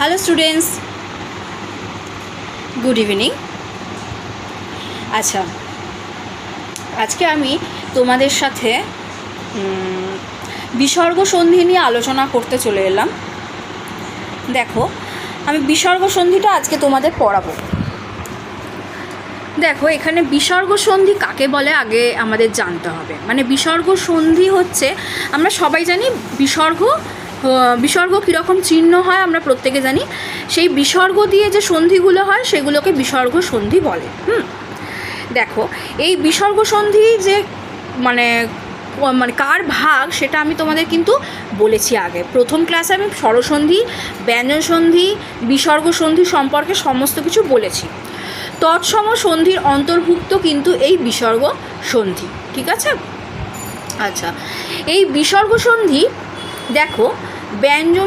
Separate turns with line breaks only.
Hello students, good evening. আচ্ছা, আজকে আমি তোমাদের সাথে বিসর্গ সন্ধি নিয়ে আলোচনা করতে চলে এলাম। দেখো, আমি বিসর্গ সন্ধিটা আজকে তোমাদের পড়াবো। দেখো, এখানে বিসর্গ সন্ধি কাকে বলে আগে আমাদের জানতে হবে। মানে বিসর্গ সন্ধি হচ্ছে, আমরা সবাই জানি বিসর্গ কীরকম চিহ্ন হয় আমরা প্রত্যেকে জানি। সেই বিসর্গ দিয়ে যে সন্ধিগুলো হয় সেগুলোকে বিসর্গ সন্ধি বলে। দেখো, এই বিসর্গ সন্ধি যে মানে কার ভাগ সেটা আমি তোমাদের কিন্তু বলেছি আগে। প্রথম ক্লাসে আমি স্বরসন্ধি, ব্যঞ্জন সন্ধি, বিসর্গ সন্ধি সম্পর্কে সমস্ত কিছু বলেছি। তৎসম সন্ধির অন্তর্ভুক্ত কিন্তু এই বিসর্গ সন্ধি, ঠিক আছে? আচ্ছা, এই বিসর্গ সন্ধি দেখো, ব্যঞ্জন